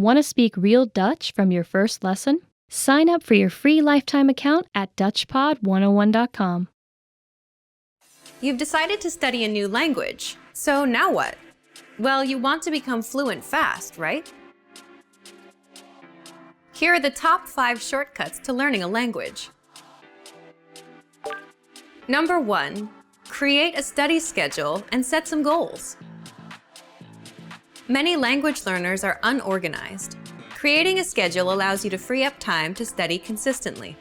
Want to speak real Dutch from your first lesson? Sign up for your free lifetime account at DutchPod101.com. You've decided to study a new language, so now what? Well, you want to become fluent fast, right? Here are the top 5 shortcuts to learning a language. Number 1. Create a study schedule and set some goals. Many language learners are unorganized. Creating a schedule allows you to free up time to study consistently.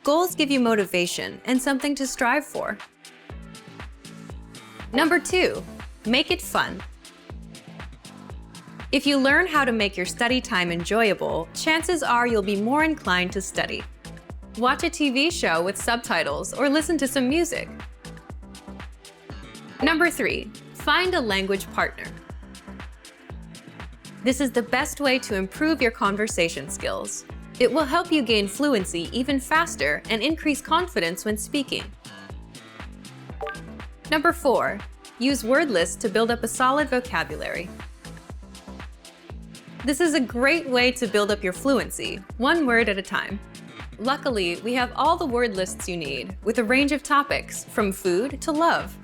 Goals give you motivation and something to strive for. Number 2. Make it fun. If you learn how to make your study time enjoyable, chances are you'll be more inclined to study. Watch a TV show with subtitles or listen to some music. Number 3. Find a language partner. This is the best way to improve your conversation skills. It will help you gain fluency even faster and increase confidence when speaking. Number 4. Use word lists to build up a solid vocabulary. This is a great way to build up your fluency, one word at a time. Luckily, we have all the word lists you need, with a range of topics, from food to love.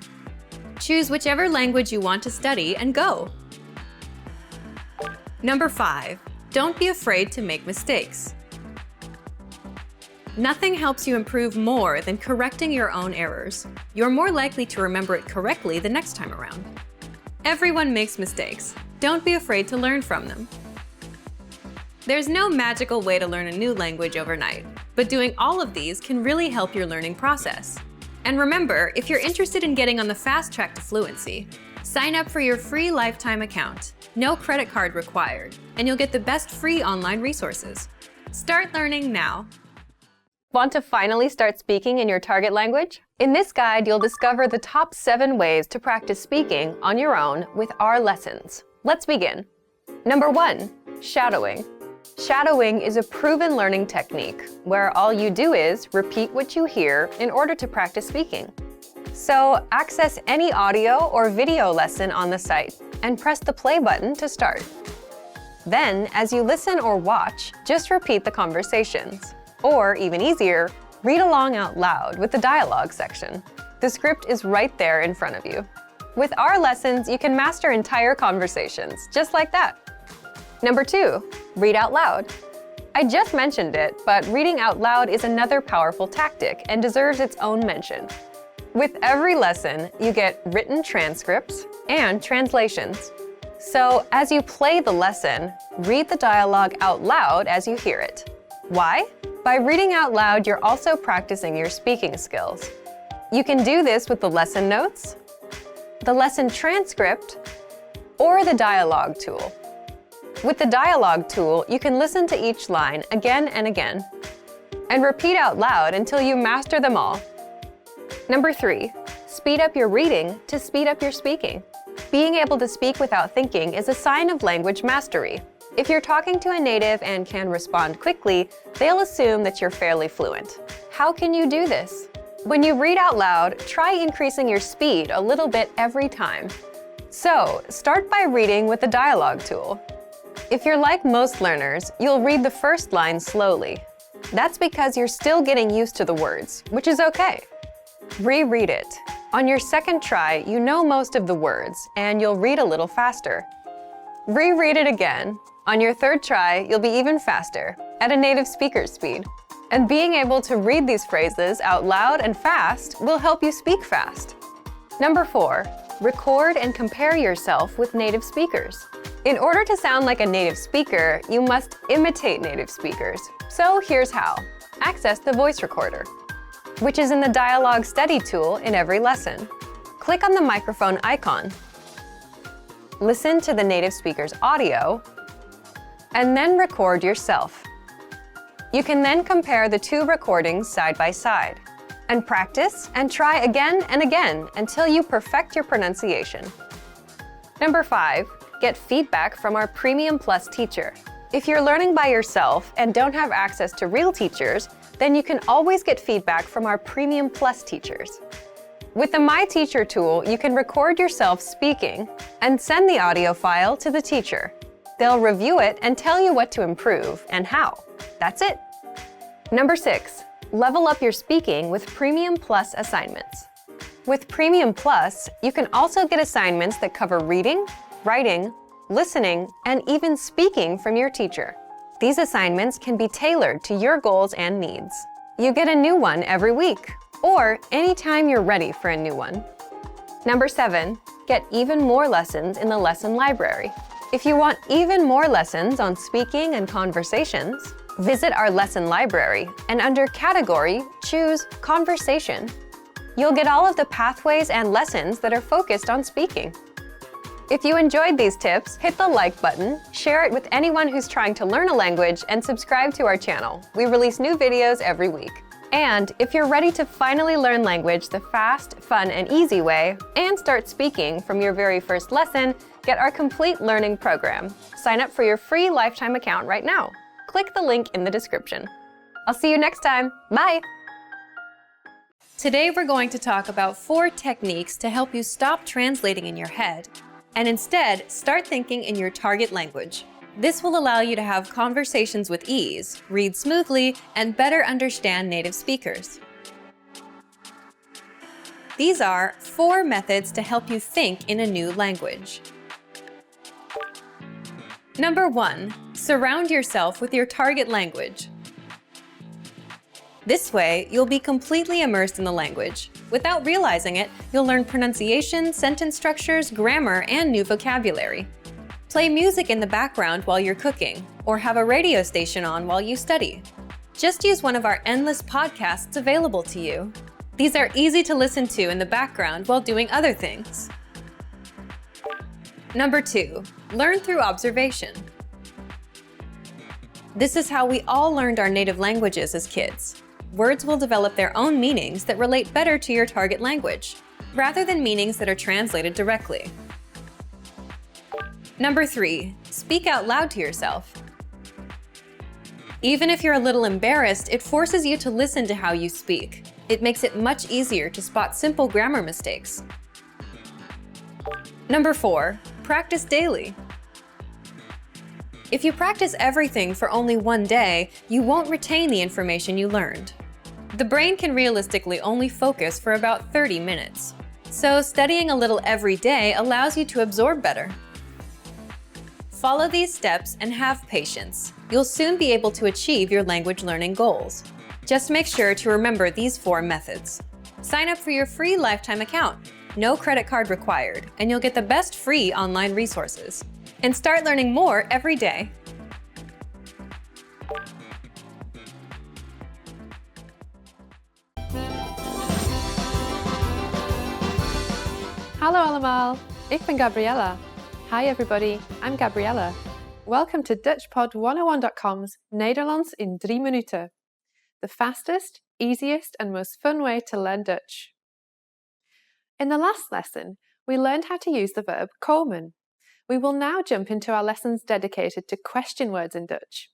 Choose whichever language you want to study and go. Number 5. Don't be afraid to make mistakes. Nothing helps you improve more than correcting your own errors. You're more likely to remember it correctly the next time around. Everyone makes mistakes. Don't be afraid to learn from them. There's no magical way to learn a new language overnight, but doing all of these can really help your learning process. And remember, if you're interested in getting on the fast track to fluency, sign up for your free lifetime account. No credit card required, and you'll get the best free online resources. Start learning now. Want to finally start speaking in your target language? In this guide, you'll discover the top 7 ways to practice speaking on your own with our lessons. Let's begin. Number 1. Shadowing. Shadowing is a proven learning technique where all you do is repeat what you hear in order to practice speaking. So access any audio or video lesson on the site and press the play button to start. Then, as you listen or watch, just repeat the conversations. Or, even easier, read along out loud with the dialogue section. The script is right there in front of you. With our lessons, you can master entire conversations, just like that. Number 2, read out loud. I just mentioned it, but reading out loud is another powerful tactic and deserves its own mention. With every lesson, you get written transcripts and translations. So, as you play the lesson, read the dialogue out loud as you hear it. Why? By reading out loud, you're also practicing your speaking skills. You can do this with the lesson notes, the lesson transcript, or the dialogue tool. With the dialogue tool, you can listen to each line again and again, and repeat out loud until you master them all. Number 3, speed up your reading to speed up your speaking. Being able to speak without thinking is a sign of language mastery. If you're talking to a native and can respond quickly, they'll assume that you're fairly fluent. How can you do this? When you read out loud, try increasing your speed a little bit every time. So, start by reading with the dialogue tool. If you're like most learners, you'll read the first line slowly. That's because you're still getting used to the words, which is okay. Reread it. On your second try, you know most of the words, and you'll read a little faster. Reread it again. On your third try, you'll be even faster, at a native speaker's speed. And being able to read these phrases out loud and fast will help you speak fast. Number 4, record and compare yourself with native speakers. In order to sound like a native speaker, you must imitate native speakers. So here's how. Access the voice recorder, which is in the dialogue study tool in every lesson. Click on the microphone icon. Listen to the native speaker's audio, and then record yourself. You can then compare the 2 recordings side by side, and practice and try again and again until you perfect your pronunciation. Number 5, get feedback from our Premium Plus teacher. If you're learning by yourself and don't have access to real teachers, then you can always get feedback from our Premium Plus teachers. With the My Teacher tool, you can record yourself speaking and send the audio file to the teacher. They'll review it and tell you what to improve and how. That's it. Number 6, level up your speaking with Premium Plus assignments. With Premium Plus, you can also get assignments that cover reading, writing, listening, and even speaking from your teacher. These assignments can be tailored to your goals and needs. You get a new one every week, or anytime you're ready for a new one. Number 7, get even more lessons in the lesson library. If you want even more lessons on speaking and conversations, visit our lesson library and under Category, choose Conversation. You'll get all of the pathways and lessons that are focused on speaking. If you enjoyed these tips, hit the like button, share it with anyone who's trying to learn a language, and subscribe to our channel. We release new videos every week. And if you're ready to finally learn language the fast, fun, and easy way, and start speaking from your very first lesson, get our complete learning program. Sign up for your free lifetime account right now. Click the link in the description. I'll see you next time. Bye! Today we're going to talk about 4 techniques to help you stop translating in your head and instead start thinking in your target language. This will allow you to have conversations with ease, read smoothly, and better understand native speakers. These are 4 methods to help you think in a new language. Number 1, surround yourself with your target language. This way, you'll be completely immersed in the language. Without realizing it, you'll learn pronunciation, sentence structures, grammar, and new vocabulary. Play music in the background while you're cooking, or have a radio station on while you study. Just use one of our endless podcasts available to you. These are easy to listen to in the background while doing other things. Number 2, learn through observation. This is how we all learned our native languages as kids. Words will develop their own meanings that relate better to your target language, rather than meanings that are translated directly. Number 3, speak out loud to yourself. Even if you're a little embarrassed, it forces you to listen to how you speak. It makes it much easier to spot simple grammar mistakes. Number 4, practice daily. If you practice everything for only one day, you won't retain the information you learned. The brain can realistically only focus for about 30 minutes. So studying a little every day allows you to absorb better. Follow these steps and have patience. You'll soon be able to achieve your language learning goals. Just make sure to remember these 4 methods. Sign up for your free lifetime account. No credit card required, and you'll get the best free online resources. And start learning more every day. Hallo allemaal, ik ben Gabriella. Hi everybody, I'm Gabriella. Welcome to DutchPod101.com's Nederlands in 3 minuten. The fastest, easiest and most fun way to learn Dutch. In the last lesson, we learned how to use the verb komen. We will now jump into our lessons dedicated to question words in Dutch.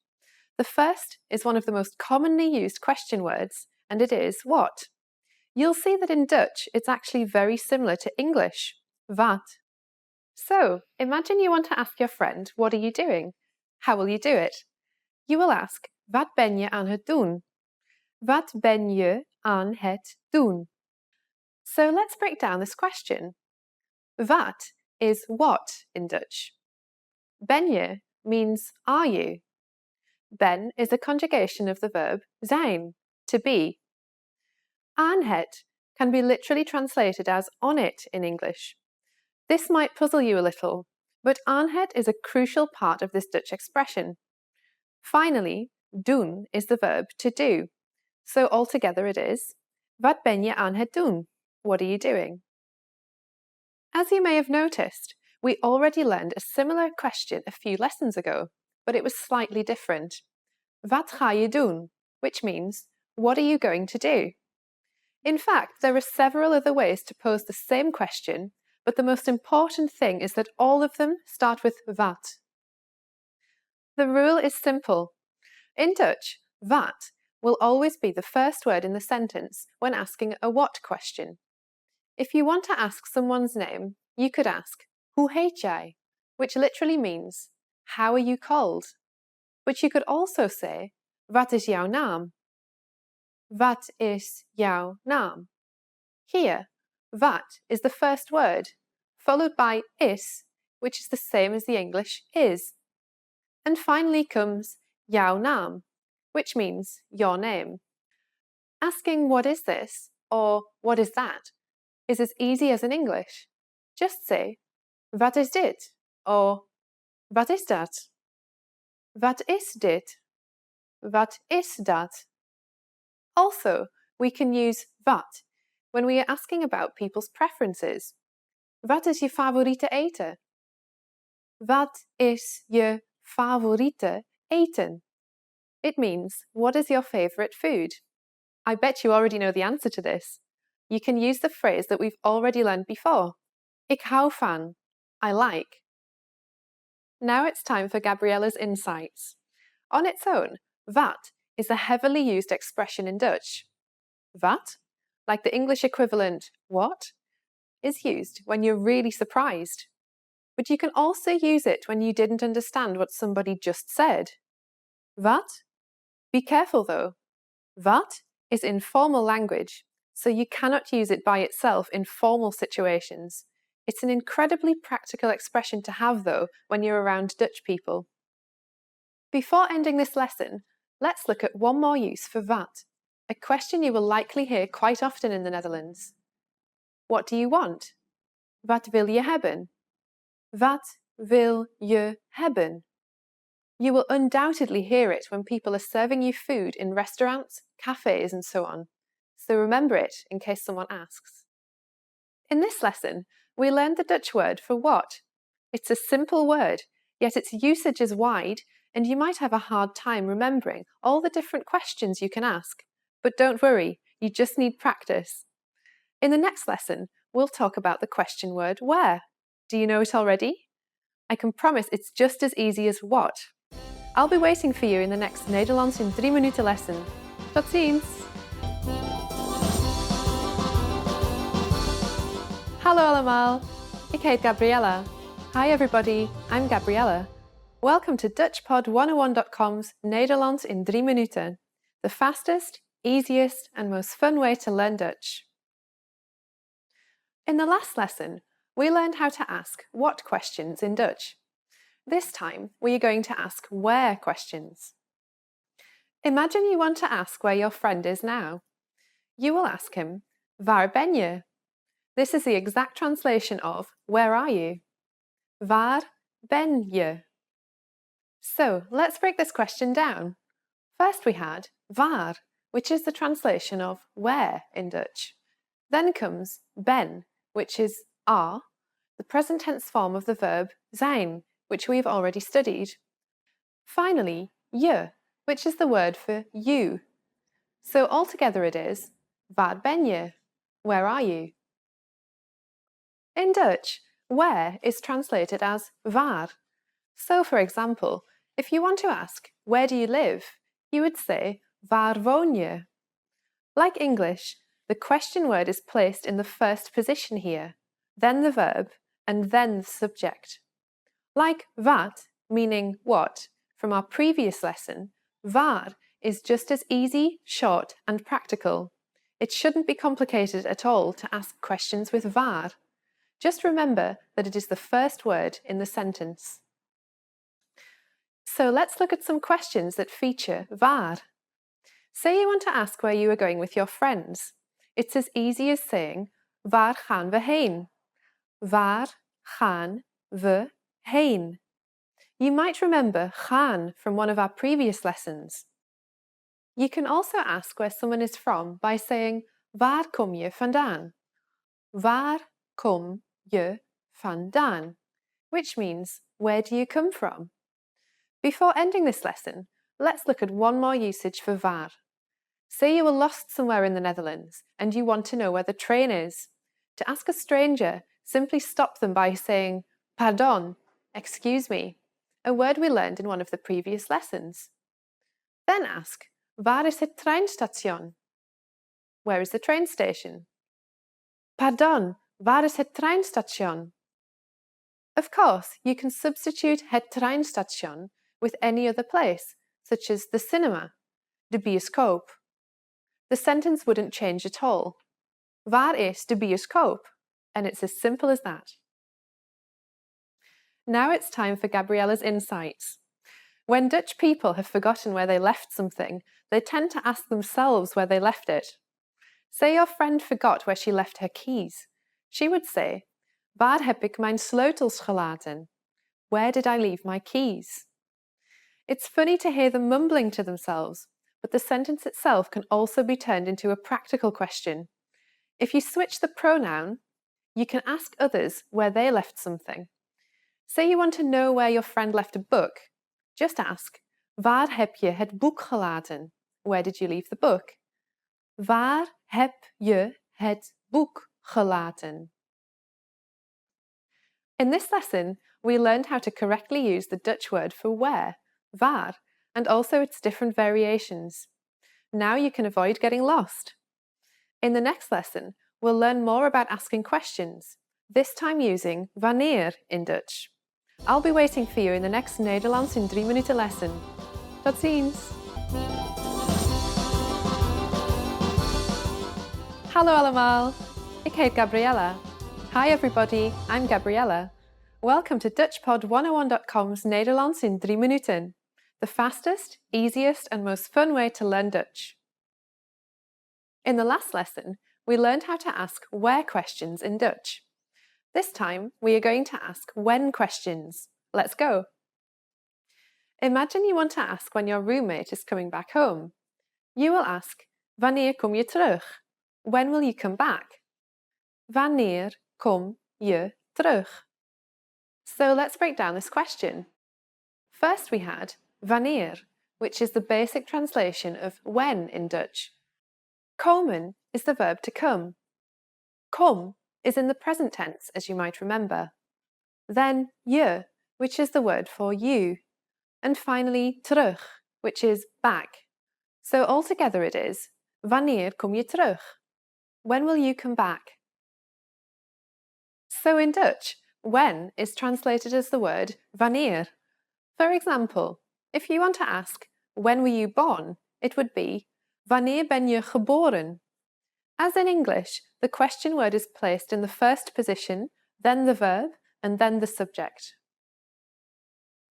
The first is one of the most commonly used question words, and it is what. You'll see that in Dutch, it's actually very similar to English, wat. So, imagine you want to ask your friend, what are you doing? How will you do it? You will ask, wat ben je aan het doen? Wat ben je aan het doen? So let's break down this question. Wat is what in Dutch. Ben je means are you. Ben is a conjugation of the verb zijn, to be. Aan het can be literally translated as on it in English. This might puzzle you a little, but aan het is a crucial part of this Dutch expression. Finally, doen is the verb to do. So altogether it is, wat ben je aan het doen? What are you doing? As you may have noticed, we already learned a similar question a few lessons ago, but it was slightly different. Wat ga je doen? Which means, what are you going to do? In fact, there are several other ways to pose the same question, but the most important thing is that all of them start with wat. The rule is simple. In Dutch, wat will always be the first word in the sentence when asking a what question. If you want to ask someone's name, you could ask, hoe heet jij? Which literally means, how are you called? But you could also say, wat is jouw naam? Wat is jouw naam? Here, wat is the first word, followed by is, which is the same as the English is. And finally comes jouw naam, which means your name. Asking what is this or what is that is as easy as in English. Just say, wat is dit? Or wat is dat? Wat is dit? Wat is dat? Also, we can use wat when we are asking about people's preferences. Wat is je favoriete eten? Wat is je favoriete eten? It means, what is your favorite food? I bet you already know the answer to this. You can use the phrase that we've already learned before. Ik hou van. I like. Now it's time for Gabriella's insights. On its own, wat is a heavily used expression in Dutch. Wat, like the English equivalent what, is used when you're really surprised. But you can also use it when you didn't understand what somebody just said. Wat? Be careful though. Wat is informal language, so you cannot use it by itself in formal situations. It's an incredibly practical expression to have though when you're around Dutch people. Before ending this lesson, let's look at one more use for wat, a question you will likely hear quite often in the Netherlands. What do you want? Wat wil je hebben? Wat wil je hebben? You will undoubtedly hear it when people are serving you food in restaurants, cafes, and so on. So remember it in case someone asks. In this lesson, we learned the Dutch word for what. It's a simple word, yet its usage is wide, and you might have a hard time remembering all the different questions you can ask. But don't worry, you just need practice. In the next lesson, we'll talk about the question word where. Do you know it already? I can promise it's just as easy as what. I'll be waiting for you in the next Nederlands in 3 minuten lesson. Tot ziens! Hallo allemaal, ik heet Gabriella. Hi everybody, I'm Gabriella. Welcome to DutchPod101.com's Nederlands in 3 minuten, the fastest, easiest and most fun way to learn Dutch. In the last lesson, we learned how to ask what questions in Dutch. This time, we are going to ask where questions. Imagine you want to ask where your friend is now. You will ask him, waar ben je? This is the exact translation of where are you? Waar ben je? So, let's break this question down. First we had waar, which is the translation of where in Dutch. Then comes ben, which is are, the present tense form of the verb zijn, which we've already studied. Finally, je, which is the word for you. So altogether it is, waar ben je? Where are you? In Dutch, where is translated as waar. So for example, if you want to ask, where do you live? You would say, waar woon je? Like English, the question word is placed in the first position here, then the verb, and then the subject. Like wat, meaning what, from our previous lesson, waar is just as easy, short, and practical. It shouldn't be complicated at all to ask questions with waar. Just remember that it is the first word in the sentence. So let's look at some questions that feature waar. Say you want to ask where you are going with your friends. It's as easy as saying, waar gaan we heen? Waar gaan we heen? You might remember gaan from one of our previous lessons. You can also ask where someone is from by saying, waar kom je vandaan? Waar kom je vandaan? Which means, where do you come from? Before ending this lesson, let's look at one more usage for waar. Say you were lost somewhere in the Netherlands and you want to know where the train is. To ask a stranger, simply stop them by saying, pardon, excuse me, a word we learned in one of the previous lessons. Then ask, waar is het treinstation? Where is the train station? Pardon, waar is het treinstation? Of course, you can substitute het treinstation with any other place, such as the cinema, de bioscoop. The sentence wouldn't change at all. Waar is de bioscoop? And it's as simple as that. Now it's time for Gabriella's insights. When Dutch people have forgotten where they left something, they tend to ask themselves where they left it. Say your friend forgot where she left her keys. She would say, waar heb ik mijn sleutels gelaten? Where did I leave my keys? It's funny to hear them mumbling to themselves, but the sentence itself can also be turned into a practical question. If you switch the pronoun, you can ask others where they left something. Say you want to know where your friend left a book. Just ask, waar heb je het boek gelaten? Where did you leave the book? Waar heb je het boek gelaten? In this lesson, we learned how to correctly use the Dutch word for where, waar, and also its different variations. Now you can avoid getting lost. In the next lesson, we'll learn more about asking questions, this time using wanneer in Dutch. I'll be waiting for you in the next Nederlands in 3 minuten lesson. Tot ziens! Hallo allemaal! Ik heet Gabriella. Hi everybody, I'm Gabriella. Welcome to DutchPod101.com's Nederlands in 3 minuten, the fastest, easiest and most fun way to learn Dutch. In the last lesson, we learned how to ask where questions in Dutch. This time, we are going to ask when questions. Let's go. Imagine you want to ask when your roommate is coming back home. You will ask, wanneer kom je terug? When will you come back? Wanneer kom je terug? So let's break down this question. First we had wanneer, which is the basic translation of when in Dutch. Komen is the verb to come. Kom is in the present tense, as you might remember. Then je, which is the word for you. And finally terug, which is back. So altogether it is, wanneer kom je terug? When will you come back? So in Dutch, when is translated as the word wanneer. For example, if you want to ask, when were you born? It would be, wanneer ben je geboren? As in English, the question word is placed in the first position, then the verb, and then the subject.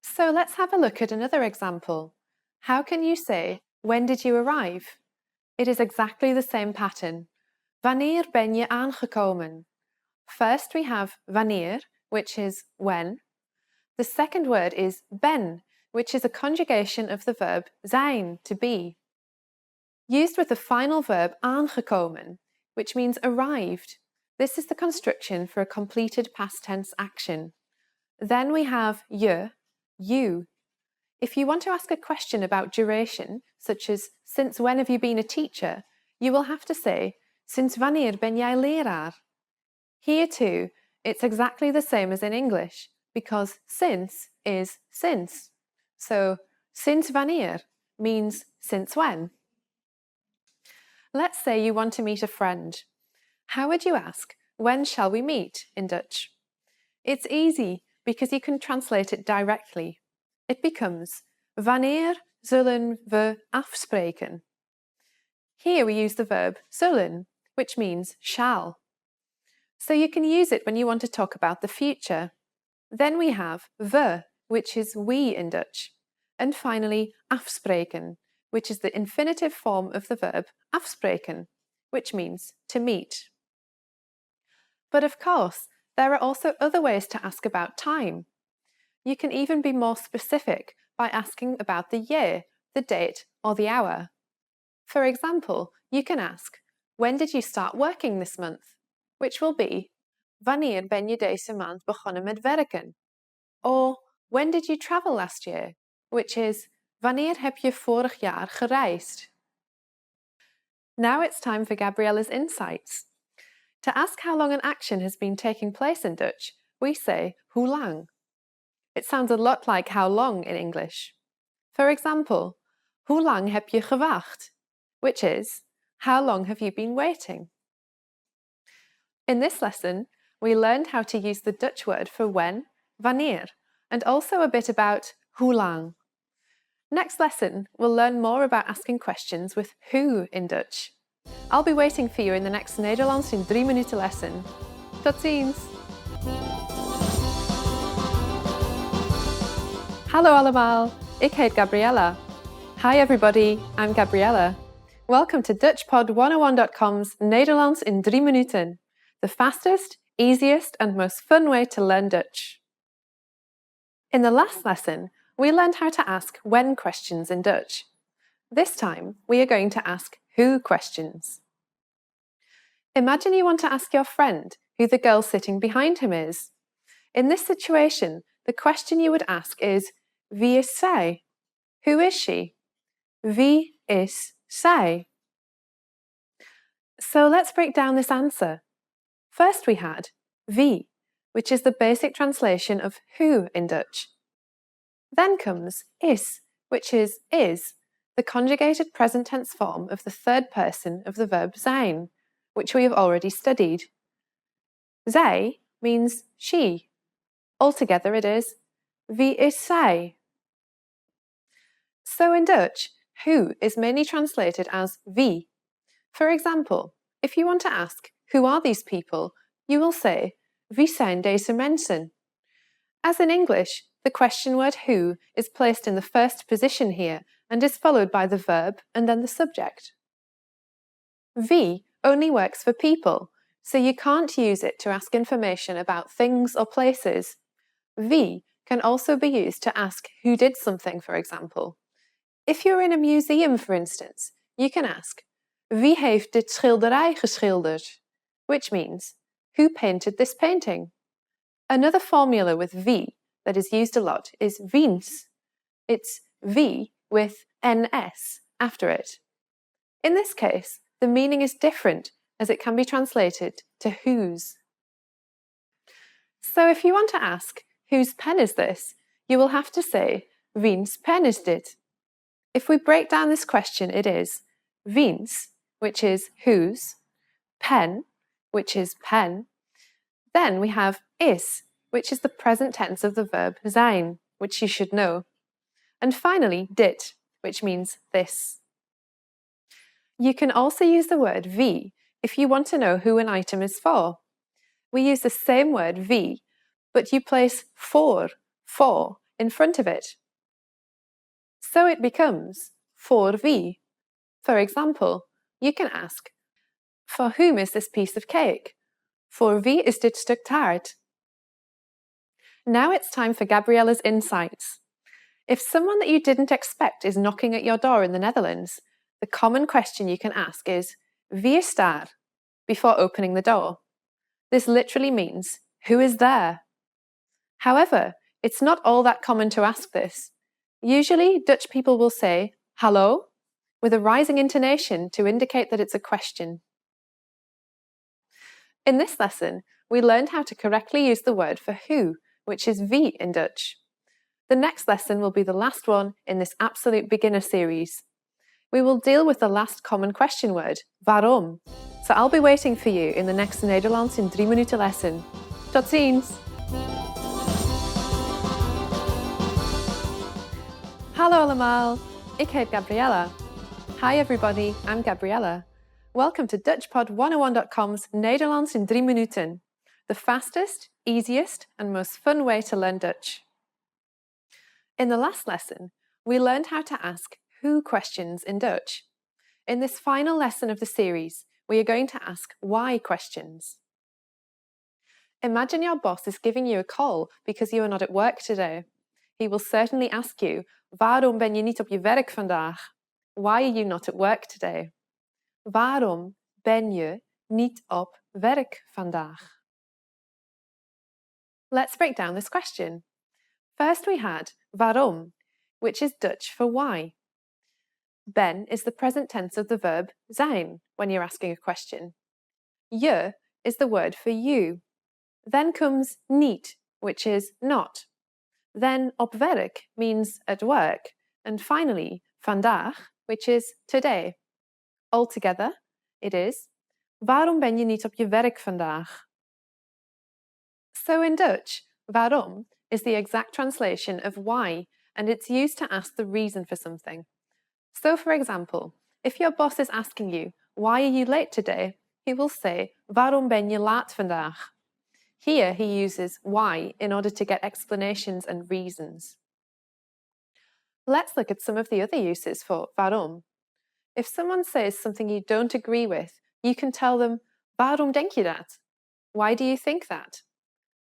So let's have a look at another example. How can you say, when did you arrive? It is exactly the same pattern. Wanneer ben je aangekomen? First we have wanneer, which is when. The second word is ben, which is a conjugation of the verb zijn, to be. Used with the final verb aangekomen, which means arrived. This is the construction for a completed past tense action. Then we have je, you. If you want to ask a question about duration, such as since when have you been a teacher, you will have to say sinds wanneer ben jij leraar? Here too, it's exactly the same as in English, because since is since. So sinds wanneer means since when. Let's say you want to meet a friend. How would you ask, when shall we meet in Dutch? It's easy because you can translate it directly. It becomes, wanneer zullen we afspreken? Here we use the verb zullen, which means shall. So you can use it when you want to talk about the future. Then we have we, which is we in Dutch. And finally, afspreken, which is the infinitive form of the verb afspreken, which means to meet. But of course, there are also other ways to ask about time. You can even be more specific by asking about the year, the date, or the hour. For example, you can ask, when did you start working this month? Which will be, wanneer ben je deze maand begonnen met werken? Or, when did you travel last year? Which is, wanneer heb je vorig jaar gereisd? Now it's time for Gabriella's insights. To ask how long an action has been taking place in Dutch, we say, hoe lang? It sounds a lot like how long in English. For example, hoe lang heb je gewacht? Which is, how long have you been waiting? In this lesson, we learned how to use the Dutch word for when, wanneer, and also a bit about hoe lang. Next lesson, we'll learn more about asking questions with who in Dutch. I'll be waiting for you in the next Nederlands in 3 minuten lesson. Tot ziens! Hallo allemaal, ik heet Gabriella. Hi everybody, I'm Gabriella. Welcome to DutchPod101.com's Nederlands in 3 minuten, the fastest, easiest and most fun way to learn Dutch. In the last lesson, we learned how to ask when questions in Dutch. This time, we are going to ask who questions. Imagine you want to ask your friend who the girl sitting behind him is. In this situation, the question you would ask is, wie is zij? Who is she? Wie is zij? So let's break down this answer. First we had wie, which is the basic translation of who in Dutch. Then comes is, which is, the conjugated present tense form of the third person of the verb zijn, which we have already studied. Zij means she. Altogether it is, wie is zij? So in Dutch, who is mainly translated as wie. For example, if you want to ask, who are these people, you will say, wie zijn deze mensen? As in English, the question word who is placed in the first position here and is followed by the verb and then the subject. Wie only works for people, so you can't use it to ask information about things or places. Wie can also be used to ask who did something, for example. If you're in a museum, for instance, you can ask, wie heeft dit schilderij geschilderd? Which means, who painted this painting? Another formula with wie that is used a lot is wiens. It's wie with ns after it. In this case, the meaning is different as it can be translated to whose. So if you want to ask, whose pen is this? You will have to say, wiens pen is dit? If we break down this question, it is wiens, which is whose, pen, which is pen. Then we have is, which is the present tense of the verb zijn, which you should know. And finally, dit, which means this. You can also use the word wie if you want to know who an item is for. We use the same word wie, but you place for in front of it. So it becomes voor wie. For example, you can ask, for whom is this piece of cake? Voor wie is dit stuk taart? Now it's time for Gabriella's insights. If someone that you didn't expect is knocking at your door in the Netherlands, the common question you can ask is, wie is daar? Before opening the door. This literally means, who is there? However, it's not all that common to ask this. Usually, Dutch people will say, hallo, with a rising intonation to indicate that it's a question. In this lesson, we learned how to correctly use the word for who, which is wie in Dutch. The next lesson will be the last one in this absolute beginner series. We will deal with the last common question word, waarom. So I'll be waiting for you in the next Nederlands in 3 minuten lesson. Tot ziens! Hallo allemaal, ik heet Gabriella. Hi everybody, I'm Gabriella. Welcome to DutchPod101.com's Nederlands in 3 minuten, the fastest, easiest and most fun way to learn Dutch. In the last lesson, we learned how to ask who questions in Dutch. In this final lesson of the series, we are going to ask why questions. Imagine your boss is giving you a call because you are not at work today. He will certainly ask you, waarom ben je niet op je werk vandaag? Why are you not at work today? Waarom ben je niet op werk vandaag? Let's break down this question. First we had waarom, which is Dutch for why. Ben is the present tense of the verb zijn when you're asking a question. Je is the word for you. Then comes niet, which is not. Then op werk means at work. And finally, vandaag, which is today. Altogether, it is, waarom ben je niet op je werk vandaag? So in Dutch, waarom is the exact translation of why, and it's used to ask the reason for something. So, for example, if your boss is asking you, why are you late today? He will say, waarom ben je laat vandaag? Here he uses why in order to get explanations and reasons. Let's look at some of the other uses for waarom. If someone says something you don't agree with, you can tell them, waarom denk je dat? Why do you think that?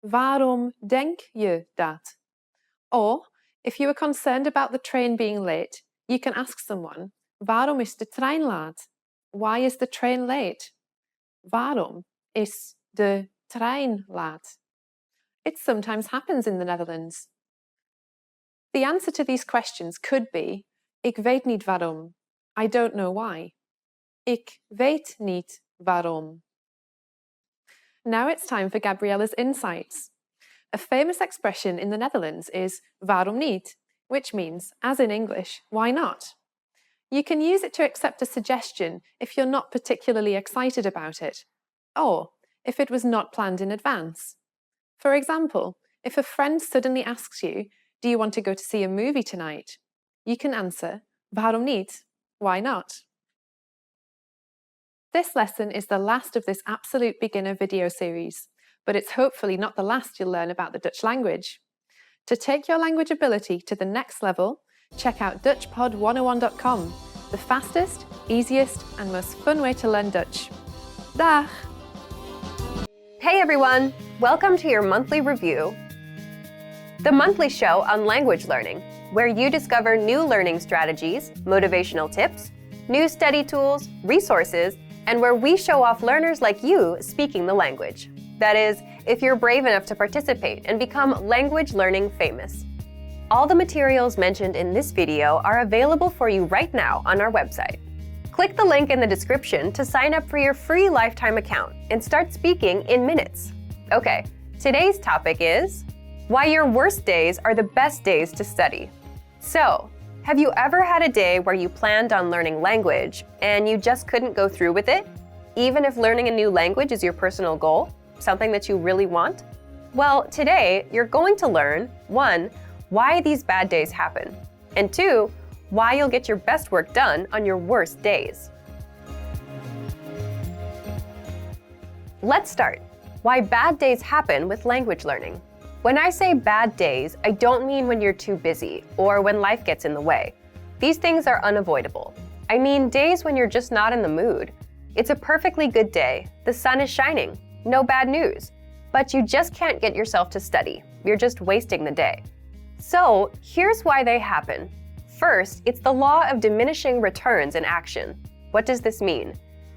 Waarom denk je dat? Or, if you are concerned about the train being late, you can ask someone, waarom is de trein laat? Why is the train late? Waarom is de trein laat? It sometimes happens in the Netherlands. The answer to these questions could be, ik weet niet waarom. I don't know why. Ik weet niet waarom. Now it's time for Gabriella's insights. A famous expression in the Netherlands is waarom niet, which means, as in English, why not? You can use it to accept a suggestion if you're not particularly excited about it, or if it was not planned in advance. For example, if a friend suddenly asks you, do you want to go to see a movie tonight? You can answer, waarom niet? Why not? This lesson is the last of this Absolute Beginner video series, but it's hopefully not the last you'll learn about the Dutch language. To take your language ability to the next level, check out DutchPod101.com, the fastest, easiest, and most fun way to learn Dutch. Dag! Hey everyone! Welcome to your monthly review, the monthly show on language learning, where you discover new learning strategies, motivational tips, new study tools, resources, and where we show off learners like you speaking the language. That is, if you're brave enough to participate and become language learning famous. All the materials mentioned in this video are available for you right now on our website. Click the link in the description to sign up for your free lifetime account and start speaking in minutes. Okay, today's topic is why your worst days are the best days to study. So, have you ever had a day where you planned on learning language and you just couldn't go through with it? Even if learning a new language is your personal goal, something that you really want? Well, today you're going to learn 1. Why these bad days happen, and 2. Why you'll get your best work done on your worst days. Let's start. Why bad days happen with language learning. When I say bad days, I don't mean when you're too busy or when life gets in the way. These things are unavoidable. I mean days when you're just not in the mood. It's a perfectly good day, the sun is shining, no bad news, but you just can't get yourself to study. You're just wasting the day. So, here's why they happen. First, it's the law of diminishing returns in action. What does this mean?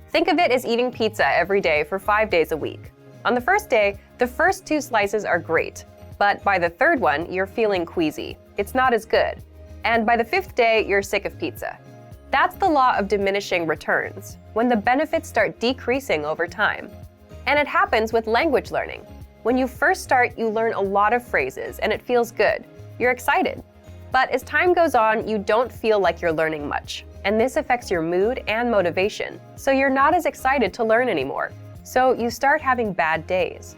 Think of it as eating pizza every day for 5 days a week. On the first day, the first 2 slices are great, but by the third one, you're feeling queasy. It's not as good. And by the 5th day, you're sick of pizza. That's the law of diminishing returns, when the benefits start decreasing over time. And it happens with language learning. When you first start, you learn a lot of phrases and it feels good. You're excited. But as time goes on, you don't feel like you're learning much. And this affects your mood and motivation. So you're not as excited to learn anymore. So you start having bad days.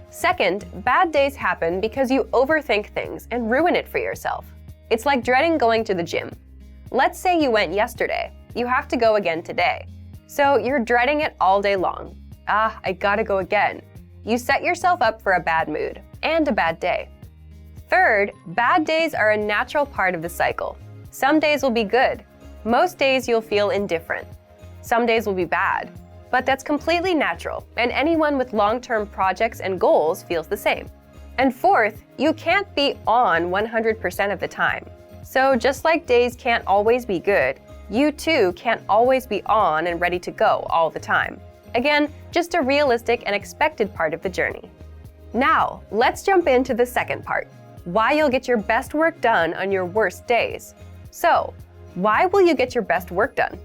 Second, bad days happen because you overthink things and ruin it for yourself. It's like dreading going to the gym. Let's say you went yesterday. You have to go again today. So you're dreading it all day long. I gotta go again. You set yourself up for a bad mood and a bad day. Third, bad days are a natural part of the cycle. Some days will be good. Most days you'll feel indifferent. Some days will be bad. But that's completely natural, and anyone with long-term projects and goals feels the same. And fourth, you can't be on 100% of the time. So just like days can't always be good, you too can't always be on and ready to go all the time. Again, just a realistic and expected part of the journey. Now, let's jump into the second part. Why you'll get your best work done on your worst days. So, why will you get your best work done?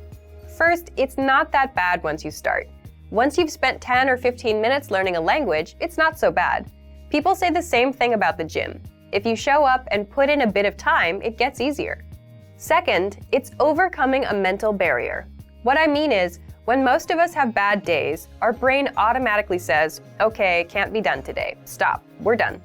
First, it's not that bad once you start. Once you've spent 10 or 15 minutes learning a language, it's not so bad. People say the same thing about the gym. If you show up and put in a bit of time, it gets easier. Second, it's overcoming a mental barrier. What I mean is, when most of us have bad days, our brain automatically says, okay, can't be done today. Stop, we're done.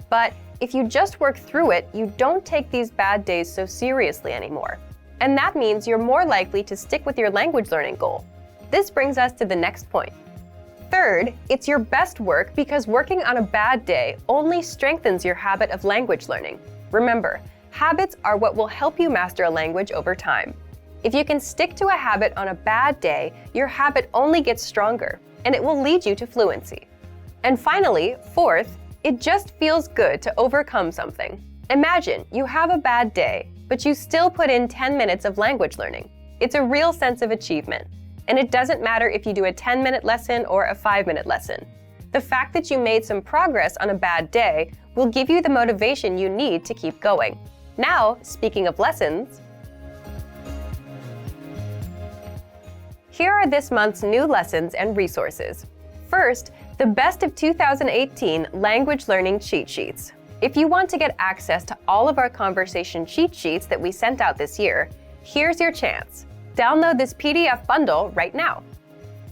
But if you just work through it, you don't take these bad days so seriously anymore. And that means you're more likely to stick with your language learning goal. This brings us to the next point. Third, it's your best work because working on a bad day only strengthens your habit of language learning. Remember, habits are what will help you master a language over time. If you can stick to a habit on a bad day, your habit only gets stronger, and it will lead you to fluency. And finally, fourth, it just feels good to overcome something. Imagine you have a bad day, but you still put in 10 minutes of language learning. It's a real sense of achievement. And it doesn't matter if you do a 10-minute lesson or a 5-minute lesson. The fact that you made some progress on a bad day will give you the motivation you need to keep going. Now, speaking of lessons, here are this month's new lessons and resources. First, the Best of 2018 Language Learning Cheat Sheets. If you want to get access to all of our conversation cheat sheets that we sent out this year, here's your chance. Download this PDF bundle right now.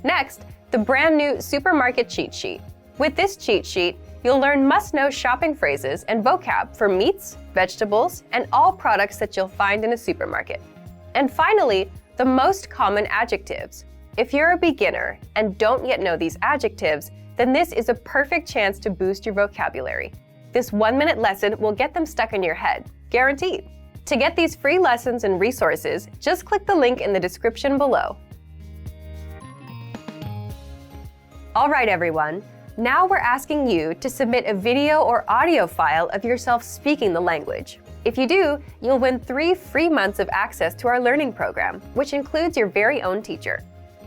Next, the brand new Supermarket Cheat Sheet. With this cheat sheet, you'll learn must-know shopping phrases and vocab for meats, vegetables, and all products that you'll find in a supermarket. And finally, the most common adjectives. If you're a beginner and don't yet know these adjectives, then this is a perfect chance to boost your vocabulary. This 1-minute lesson will get them stuck in your head, guaranteed. To get these free lessons and resources, just click the link in the description below. All right, everyone. Now we're asking you to submit a video or audio file of yourself speaking the language. If you do, you'll win 3 free months of access to our learning program, which includes your very own teacher.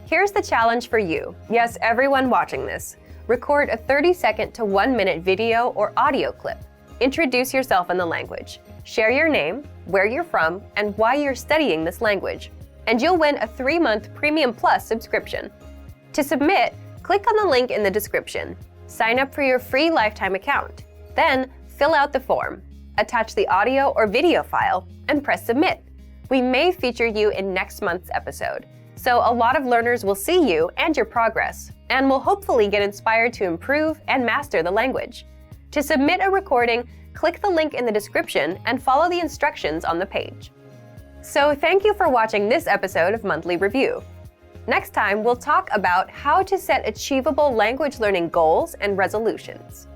Here's the challenge for you. Yes, everyone watching this. Record a 30-second to 1-minute video or audio clip. Introduce yourself in the language. Share your name, where you're from, and why you're studying this language. And you'll win a 3-month Premium Plus subscription. To submit, click on the link in the description. Sign up for your free lifetime account. Then, fill out the form. Attach the audio or video file, and press Submit. We may feature you in next month's episode. So a lot of learners will see you and your progress, and will hopefully get inspired to improve and master the language. To submit a recording, click the link in the description and follow the instructions on the page. So thank you for watching this episode of Monthly Review. Next time, we'll talk about how to set achievable language learning goals and resolutions.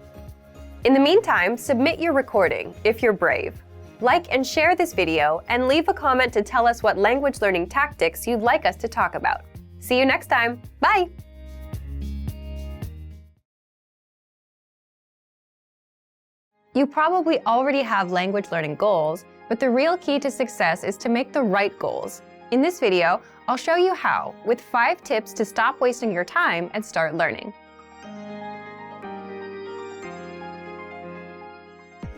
In the meantime, submit your recording if you're brave. Like and share this video, and leave a comment to tell us what language learning tactics you'd like us to talk about. See you next time. Bye! You probably already have language learning goals, but the real key to success is to make the right goals. In this video, I'll show you how, with 5 tips to stop wasting your time and start learning.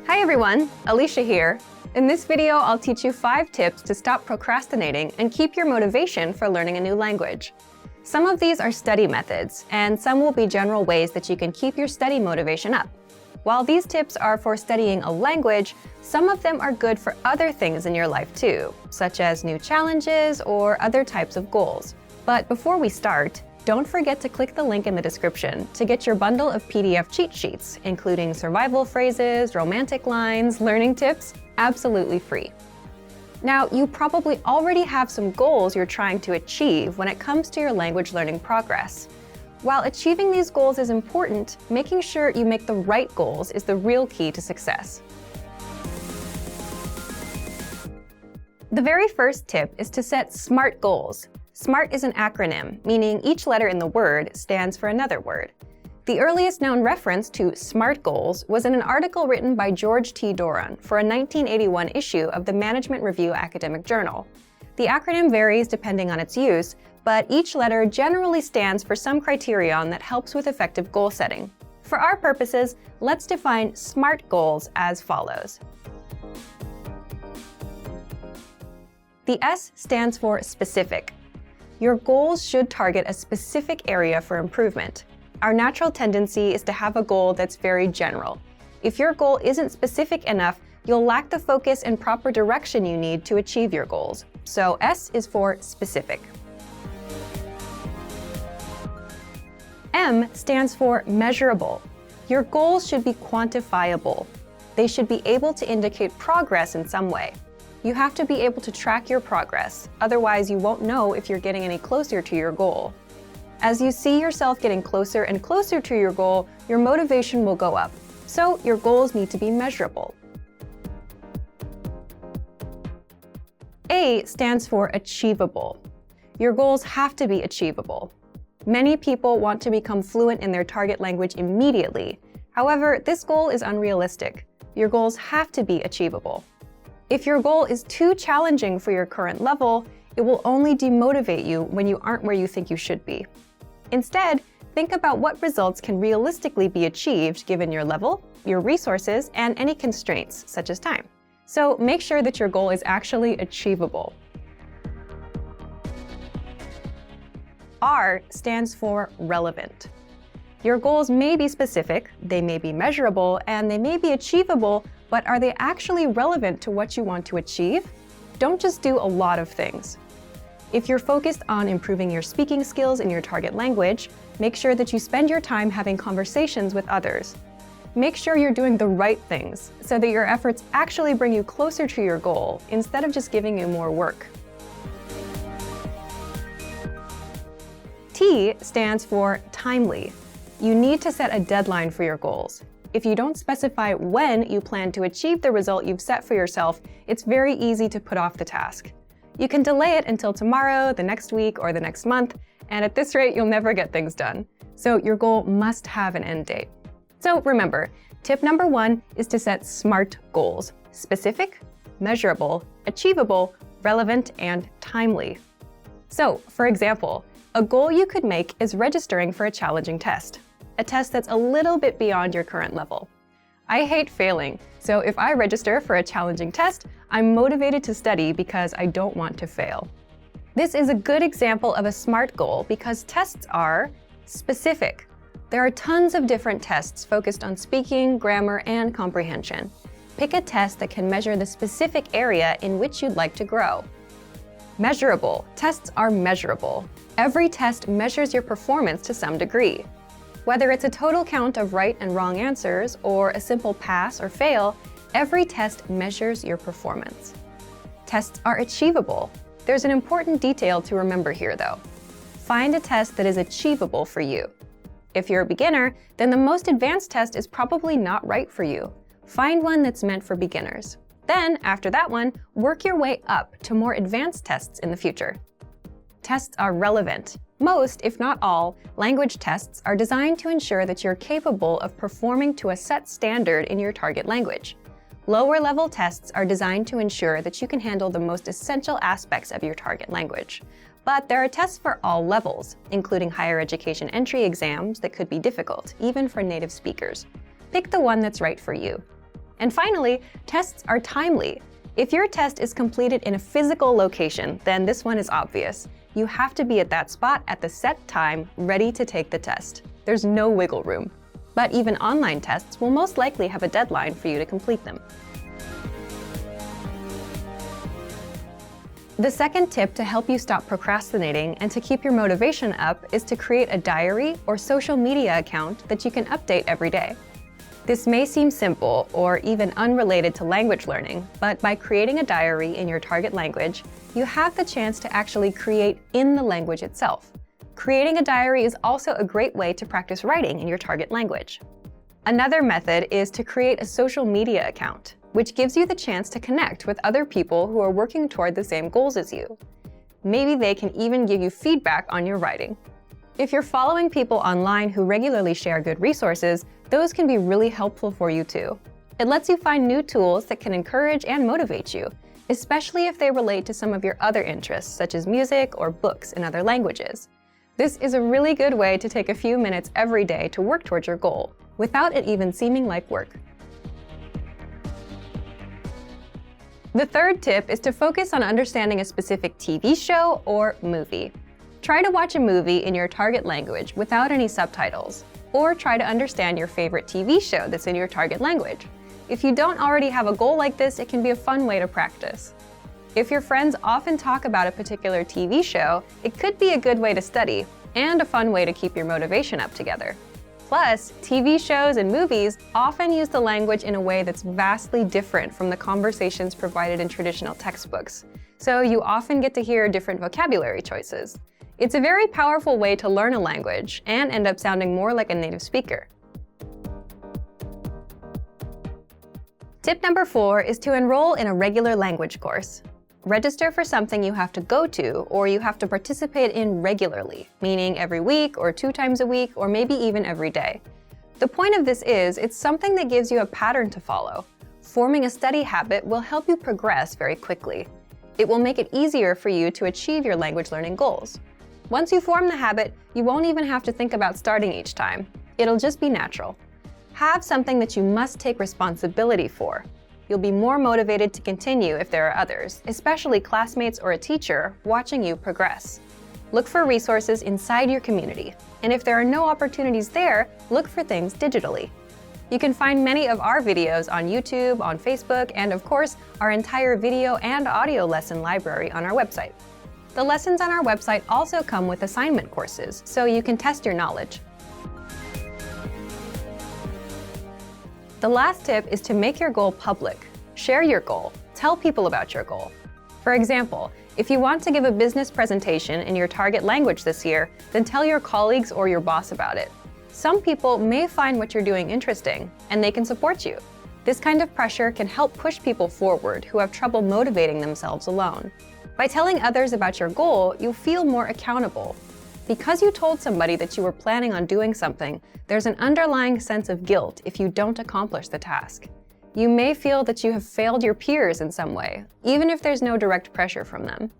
Hi everyone, Alicia here. In this video, I'll teach you 5 tips to stop procrastinating and keep your motivation for learning a new language. Some of these are study methods, and some will be general ways that you can keep your study motivation up. While these tips are for studying a language, some of them are good for other things in your life too, such as new challenges or other types of goals. But before we start, don't forget to click the link in the description to get your bundle of PDF cheat sheets, including survival phrases, romantic lines, learning tips, absolutely free. Now, you probably already have some goals you're trying to achieve when it comes to your language learning progress. While achieving these goals is important, making sure you make the right goals is the real key to success. The very first tip is to set SMART goals. SMART is an acronym, meaning each letter in the word stands for another word. The earliest known reference to SMART goals was in an article written by George T. Doran for a 1981 issue of the Management Review Academic Journal. The acronym varies depending on its use, but each letter generally stands for some criterion that helps with effective goal setting. For our purposes, let's define SMART goals as follows. The S stands for specific. Your goals should target a specific area for improvement. Our natural tendency is to have a goal that's very general. If your goal isn't specific enough, you'll lack the focus and proper direction you need to achieve your goals. So S is for specific. M stands for measurable. Your goals should be quantifiable. They should be able to indicate progress in some way. You have to be able to track your progress, otherwise you won't know if you're getting any closer to your goal. As you see yourself getting closer and closer to your goal, your motivation will go up. So your goals need to be measurable. A stands for achievable. Your goals have to be achievable. Many people want to become fluent in their target language immediately. However, this goal is unrealistic. Your goals have to be achievable. If your goal is too challenging for your current level, it will only demotivate you when you aren't where you think you should be. Instead, think about what results can realistically be achieved given your level, your resources, and any constraints, such as time. So make sure that your goal is actually achievable. R stands for relevant. Your goals may be specific, they may be measurable, and they may be achievable, but are they actually relevant to what you want to achieve? Don't just do a lot of things. If you're focused on improving your speaking skills in your target language, make sure that you spend your time having conversations with others. Make sure you're doing the right things so that your efforts actually bring you closer to your goal instead of just giving you more work. T stands for timely. You need to set a deadline for your goals. If you don't specify when you plan to achieve the result you've set for yourself, it's very easy to put off the task. You can delay it until tomorrow, the next week, or the next month, and at this rate, you'll never get things done. So your goal must have an end date. So remember, tip number 1 is to set SMART goals: specific, measurable, achievable, relevant, and timely. So, for example, a goal you could make is registering for a challenging test, a test that's a little bit beyond your current level. I hate failing, so if I register for a challenging test, I'm motivated to study because I don't want to fail. This is a good example of a SMART goal because tests are specific. There are tons of different tests focused on speaking, grammar, and comprehension. Pick a test that can measure the specific area in which you'd like to grow. Measurable. Tests are measurable. Every test measures your performance to some degree. Whether it's a total count of right and wrong answers or a simple pass or fail, every test measures your performance. Tests are achievable. There's an important detail to remember here, though. Find a test that is achievable for you. If you're a beginner, then the most advanced test is probably not right for you. Find one that's meant for beginners. Then, after that one, work your way up to more advanced tests in the future. Tests are relevant. Most, if not all, language tests are designed to ensure that you're capable of performing to a set standard in your target language. Lower-level tests are designed to ensure that you can handle the most essential aspects of your target language. But there are tests for all levels, including higher education entry exams that could be difficult, even for native speakers. Pick the one that's right for you. And finally, tests are timely. If your test is completed in a physical location, then this one is obvious. You have to be at that spot at the set time, ready to take the test. There's no wiggle room. But even online tests will most likely have a deadline for you to complete them. The second tip to help you stop procrastinating and to keep your motivation up is to create a diary or social media account that you can update every day. This may seem simple or even unrelated to language learning, but by creating a diary in your target language, you have the chance to actually create in the language itself. Creating a diary is also a great way to practice writing in your target language. Another method is to create a social media account, which gives you the chance to connect with other people who are working toward the same goals as you. Maybe they can even give you feedback on your writing. If you're following people online who regularly share good resources, those can be really helpful for you too. It lets you find new tools that can encourage and motivate you, especially if they relate to some of your other interests, such as music or books in other languages. This is a really good way to take a few minutes every day to work towards your goal, without it even seeming like work. The third tip is to focus on understanding a specific TV show or movie. Try to watch a movie in your target language without any subtitles, or try to understand your favorite TV show that's in your target language. If you don't already have a goal like this, it can be a fun way to practice. If your friends often talk about a particular TV show, it could be a good way to study and a fun way to keep your motivation up together. Plus, TV shows and movies often use the language in a way that's vastly different from the conversations provided in traditional textbooks. So you often get to hear different vocabulary choices. It's a very powerful way to learn a language and end up sounding more like a native speaker. Tip number 4 is to enroll in a regular language course. Register for something you have to go to or you have to participate in regularly, meaning every week or 2 times a week or maybe even every day. The point of this is it's something that gives you a pattern to follow. Forming a study habit will help you progress very quickly. It will make it easier for you to achieve your language learning goals. Once you form the habit, you won't even have to think about starting each time. It'll just be natural. Have something that you must take responsibility for. You'll be more motivated to continue if there are others, especially classmates or a teacher, watching you progress. Look for resources inside your community, and if there are no opportunities there, look for things digitally. You can find many of our videos on YouTube, on Facebook, and of course, our entire video and audio lesson library on our website. The lessons on our website also come with assignment courses, so you can test your knowledge. The last tip is to make your goal public. Share your goal. Tell people about your goal. For example, if you want to give a business presentation in your target language this year, then tell your colleagues or your boss about it. Some people may find what you're doing interesting, and they can support you. This kind of pressure can help push people forward who have trouble motivating themselves alone. By telling others about your goal, you'll feel more accountable. Because you told somebody that you were planning on doing something, there's an underlying sense of guilt if you don't accomplish the task. You may feel that you have failed your peers in some way, even if there's no direct pressure from them.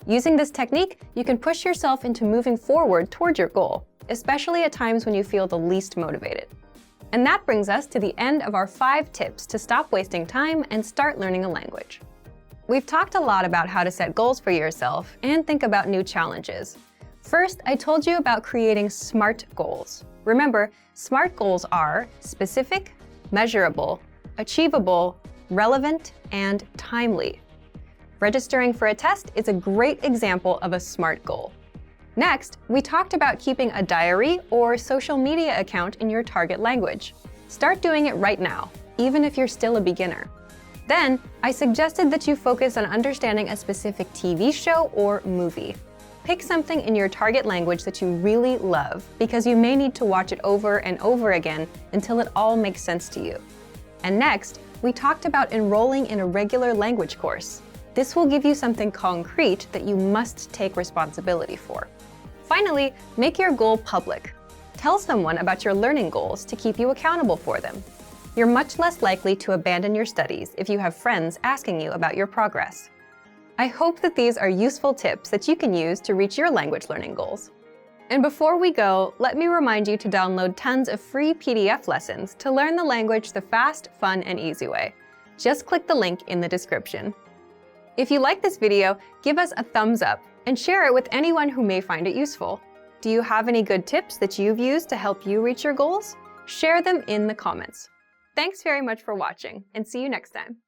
Using this technique, you can push yourself into moving forward toward your goal, especially at times when you feel the least motivated. And that brings us to the end of our 5 tips to stop wasting time and start learning a language. We've talked a lot about how to set goals for yourself and think about new challenges. First, I told you about creating SMART goals. Remember, SMART goals are specific, measurable, achievable, relevant, and timely. Registering for a test is a great example of a SMART goal. Next, we talked about keeping a diary or social media account in your target language. Start doing it right now, even if you're still a beginner. Then, I suggested that you focus on understanding a specific TV show or movie. Pick something in your target language that you really love, because you may need to watch it over and over again until it all makes sense to you. And next, we talked about enrolling in a regular language course. This will give you something concrete that you must take responsibility for. Finally, make your goal public. Tell someone about your learning goals to keep you accountable for them. You're much less likely to abandon your studies if you have friends asking you about your progress. I hope that these are useful tips that you can use to reach your language learning goals. And before we go, let me remind you to download tons of free PDF lessons to learn the language the fast, fun, and easy way. Just click the link in the description. If you like this video, give us a thumbs up and share it with anyone who may find it useful. Do you have any good tips that you've used to help you reach your goals? Share them in the comments. Thanks very much for watching, and see you next time.